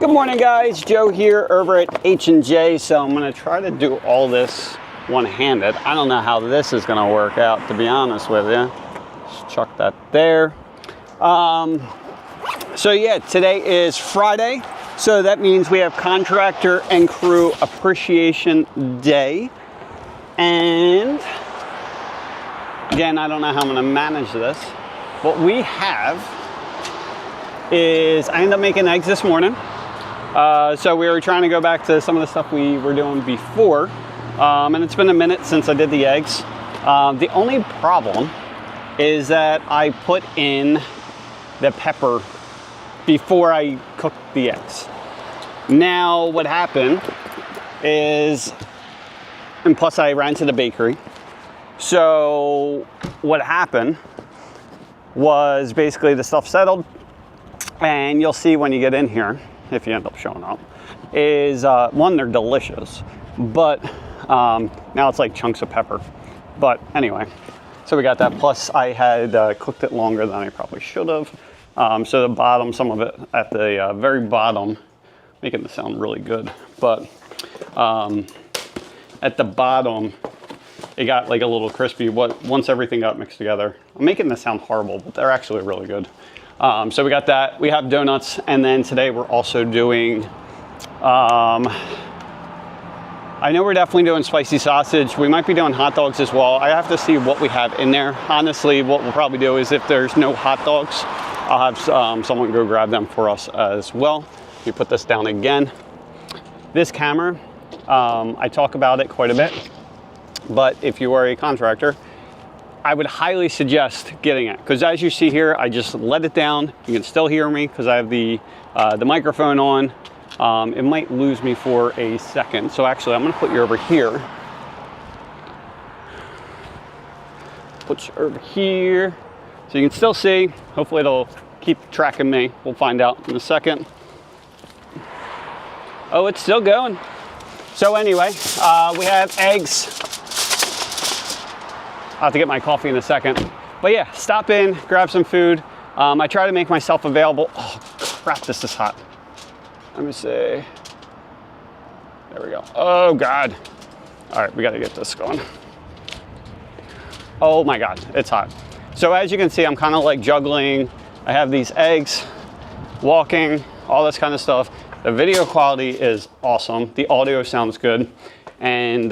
Good morning, guys. Joe here over at H&J. So I'm going to try to do all this one-handed. I don't know how this is going to work out, to be honest with you. Just chuck that there. So yeah, today is Friday. So that means we have Contractor and Crew Appreciation Day. And again, I don't know how I'm going to manage this. What we have is I ended up making eggs this morning. So we were trying to go back to some of the stuff we were doing before. And it's been a minute since I did the eggs. The only problem is that I put in the pepper before I cooked the eggs. Now what happened is, and plus I ran to the bakery. So what happened was basically the stuff settled, and you'll see when you get in here, if you end up showing up, is one, they're delicious, but now it's like chunks of pepper. But anyway, so we got that. Plus I had cooked it longer than I probably should have. So the bottom, some of it at the very bottom, making this sound really good, but at the bottom, it got like a little crispy once everything got mixed together. I'm making this sound horrible, but they're actually really good. So we got that. We have donuts, and then today we're also doing, I know we're definitely doing spicy sausage. We might be doing hot dogs as well. I have to see what we have in there. Honestly, what we'll probably do is if there's no hot dogs, I'll have someone go grab them for us as well. You put this down again. This camera, I talk about it quite a bit, but if you are a contractor, I would highly suggest getting it, because as you see here, I just let it down. You can still hear me because I have the microphone on. It might lose me for a second. So actually, I'm gonna put you over here. Put you over here so you can still see. Hopefully it'll keep tracking me. We'll find out in a second. Oh, it's still going. So anyway, we have eggs. I'll have to get my coffee in a second. But yeah, stop in, grab some food. I try to make myself available. Oh crap, this is hot. Let me see. There we go. Oh God. All right, we gotta get this going. Oh my God, it's hot. So as you can see, I'm kind of like juggling. I have these eggs, walking, all this kind of stuff. The video quality is awesome. The audio sounds good. And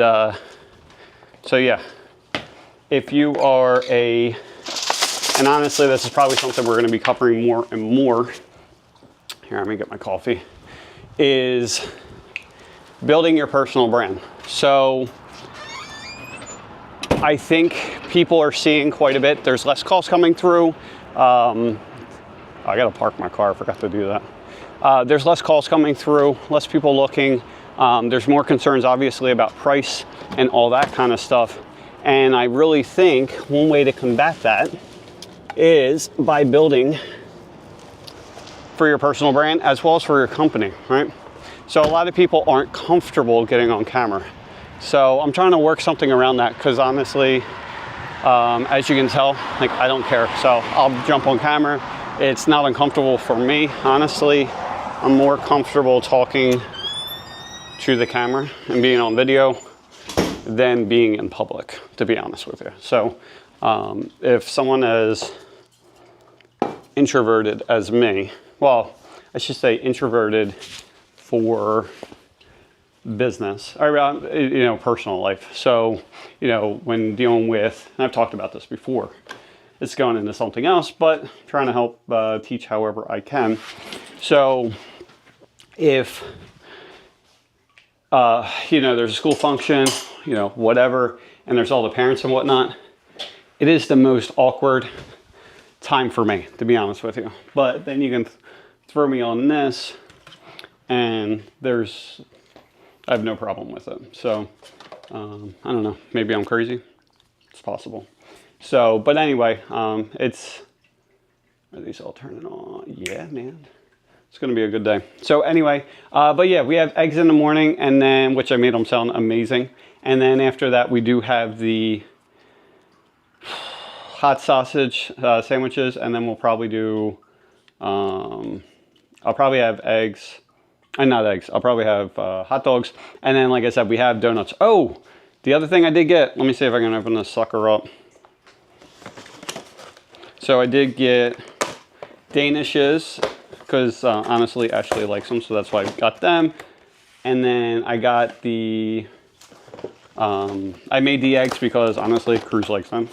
so yeah, if you are and honestly, this is probably something we're gonna be covering more and more. Here, let me get my coffee. Is building your personal brand. So I think people are seeing quite a bit. There's less calls coming through. I gotta park my car, I forgot to do that. There's less calls coming through, less people looking. There's more concerns obviously about price and all that kind of stuff. And I really think one way to combat that is by building for your personal brand as well as for your company, right? So a lot of people aren't comfortable getting on camera. So I'm trying to work something around that, because honestly, as you can tell, like I don't care. So I'll jump on camera. It's not uncomfortable for me. Honestly, I'm more comfortable talking to the camera and being on video than being in public, to be honest with you. So if someone as introverted as me, well, I should say introverted for business, or you know, personal life. So, you know, when dealing with, and I've talked about this before, it's going into something else, but trying to help teach however I can. So if you know, there's a school function, you know, whatever, and there's all the parents and whatnot, it is the most awkward time for me, to be honest with you. But then you can throw me on this, and I have no problem with it. So I don't know, maybe I'm crazy. It's possible. So, but anyway, are these all turning on? Yeah, man. It's gonna be a good day. So anyway, but yeah, we have eggs in the morning, and then, which I made them sound amazing. And then after that, we do have the hot sausage sandwiches, and then we'll probably do, I'll probably have eggs and not eggs. I'll probably have hot dogs. And then, like I said, we have donuts. Oh, the other thing I did get, let me see if I can open this sucker up. So I did get Danishes, because honestly, Ashley likes them, so that's why I got them. And then I got the, I made the eggs because honestly, Cruz likes them.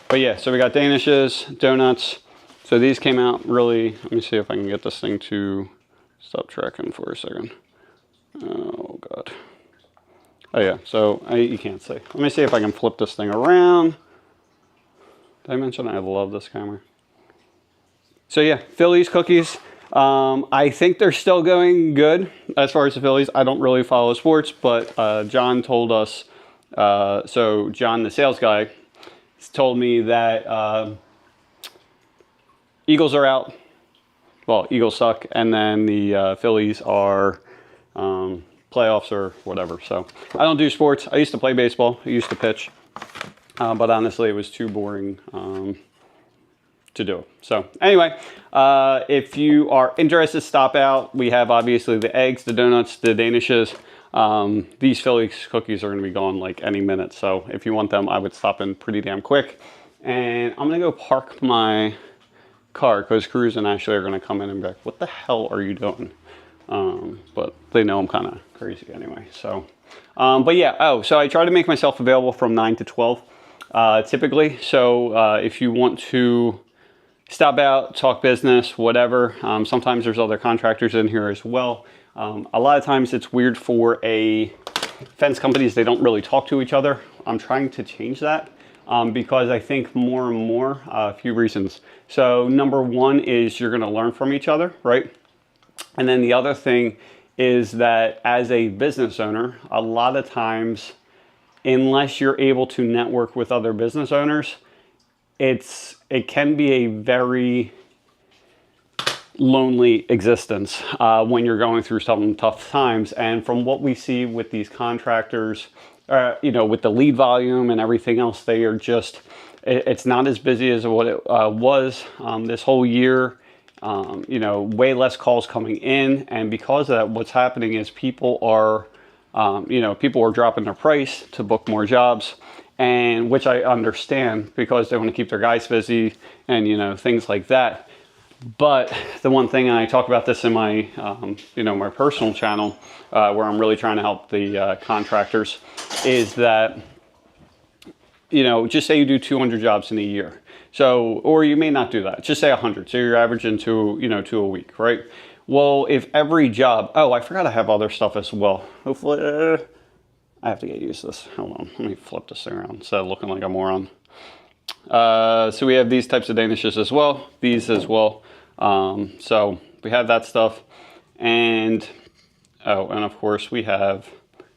But yeah, so we got Danishes, donuts. So these came out really, let me see if I can get this thing to stop tracking for a second. Oh God. Oh yeah, so you can't see. Let me see if I can flip this thing around. Did I mention I love this camera? So yeah, Phillies cookies. I think they're still going good as far as the Phillies. I don't really follow sports, but John told us, so John, the sales guy, told me that Eagles are out. Well, Eagles suck, and then the Phillies are playoffs or whatever. So I don't do sports. I used to play baseball. I used to pitch, but honestly, it was too boring to do. So anyway, if you are interested, stop out. We have obviously the eggs, the donuts, the Danishes. These Phillies cookies are going to be gone like any minute. So if you want them, I would stop in pretty damn quick. And I'm going to go park my car because Cruz and Ashley are going to come in and be like, what the hell are you doing? But they know I'm kind of crazy anyway. So, but yeah. Oh, so I try to make myself available from 9 to 12, typically. So, if you want to stop out, talk business, whatever. Sometimes there's other contractors in here as well. A lot of times it's weird for fence companies. They don't really talk to each other. I'm trying to change that because I think more and more, a few reasons. So number one is you're going to learn from each other, right? And then the other thing is that as a business owner, a lot of times, unless you're able to network with other business owners, it can be a very lonely existence when you're going through some tough times. And from what we see with these contractors, you know, with the lead volume and everything else, they are just, it's not as busy as what it was this whole year. You know, way less calls coming in. And because of that, what's happening is people are, you know, people are dropping their price to book more jobs. And which I understand because they want to keep their guys busy and, you know, things like that. But the one thing, and I talk about this in my, you know, my personal channel, where I'm really trying to help the contractors, is that, you know, just say you do 200 jobs in a year. So, or you may not do that. Just say 100. So you're averaging two a week, right? Well, if every job, oh, I forgot I have other stuff as well. Hopefully, I have to get used to this. Hold on, let me flip this thing around instead of looking like a moron. So we have these types of Danishes as well, these as well. So we have that stuff. And, oh, and of course we have,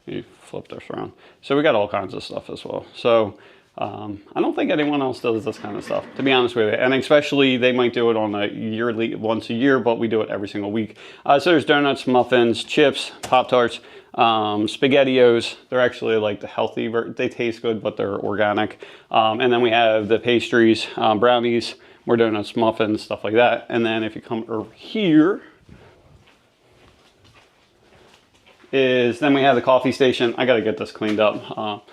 let me flip this around. So we got all kinds of stuff as well. So I don't think anyone else does this kind of stuff, to be honest with you. And especially they might do it on a yearly, once a year, but we do it every single week. So there's donuts, muffins, chips, Pop-Tarts, SpaghettiOs. They're actually like the healthy, they taste good, but they're organic. And then we have the pastries, brownies, more donuts, muffins, stuff like that. And then if you come over here, then we have the coffee station. I got to get this cleaned up.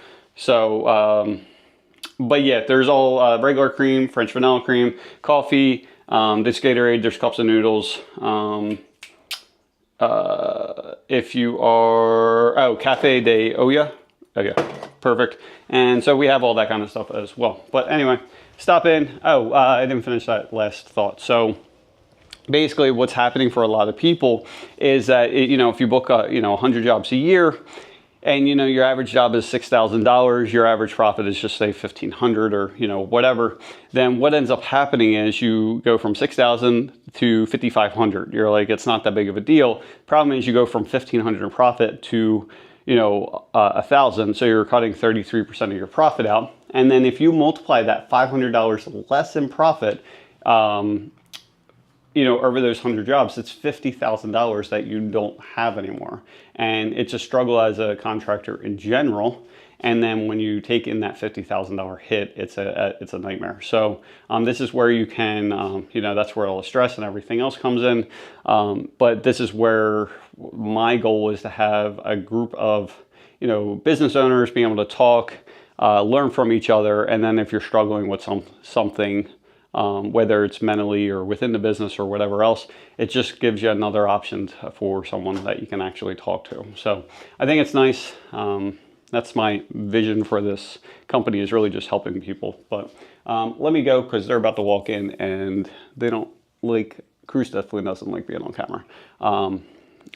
But yeah, there's all regular cream, French vanilla cream, coffee, there's Gatorade, there's cups of noodles. If you are, oh, Cafe de Olla. Okay, perfect. And so we have all that kind of stuff as well. But anyway, stop in. Oh, I didn't finish that last thought. So basically what's happening for a lot of people is that, you know, if you book, 100 jobs a year, and, you know, your average job is $6,000, your average profit is just say $1,500 or, you know, whatever, then what ends up happening is you go from $6,000 to $5,500. You're like, it's not that big of a deal. Problem is you go from $1,500 in profit to, you know, $1,000. So you're cutting 33% of your profit out. And then if you multiply that $500 less in profit, you know, over those 100 jobs, it's $50,000 that you don't have anymore. And it's a struggle as a contractor in general. And then when you take in that $50,000 hit, it's a nightmare. So this is where you can, you know, that's where all the stress and everything else comes in. But this is where my goal is to have a group of, you know, business owners being able to talk, learn from each other. And then if you're struggling with something, whether it's mentally or within the business or whatever else, it just gives you another option for someone that you can actually talk to. So I think it's nice. That's my vision for this company, is really just helping people. But let me go, because they're about to walk in and they don't like, Cruz definitely doesn't like being on camera.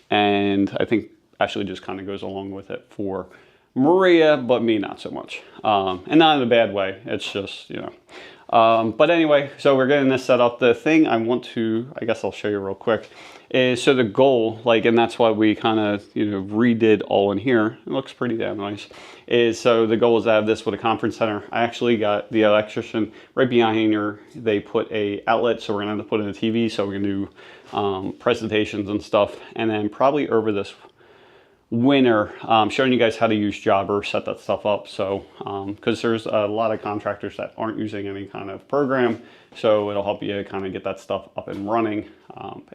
And I think Ashley just kind of goes along with it for Maria, but me not so much. And not in a bad way. It's just, you know. But anyway, so we're getting this set up. The thing I want to, I guess I'll show you real quick, is so the goal, like, and that's why we kind of, you know, redid all in here. It looks pretty damn nice. Is so the goal is to have this with a conference center. I actually got the electrician right behind here. They put a outlet, so we're gonna have to put in a TV so we can do presentations and stuff. And then probably over this winter, showing you guys how to use Jobber, set that stuff up. So because there's a lot of contractors that aren't using any kind of program, so it'll help you kind of get that stuff up and running.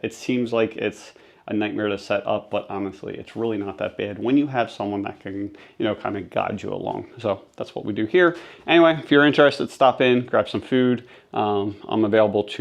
It seems like it's a nightmare to set up, but honestly, it's really not that bad when you have someone that can, you know, kind of guide you along. So that's what we do here. Anyway, if you're interested, stop in, grab some food. I'm available to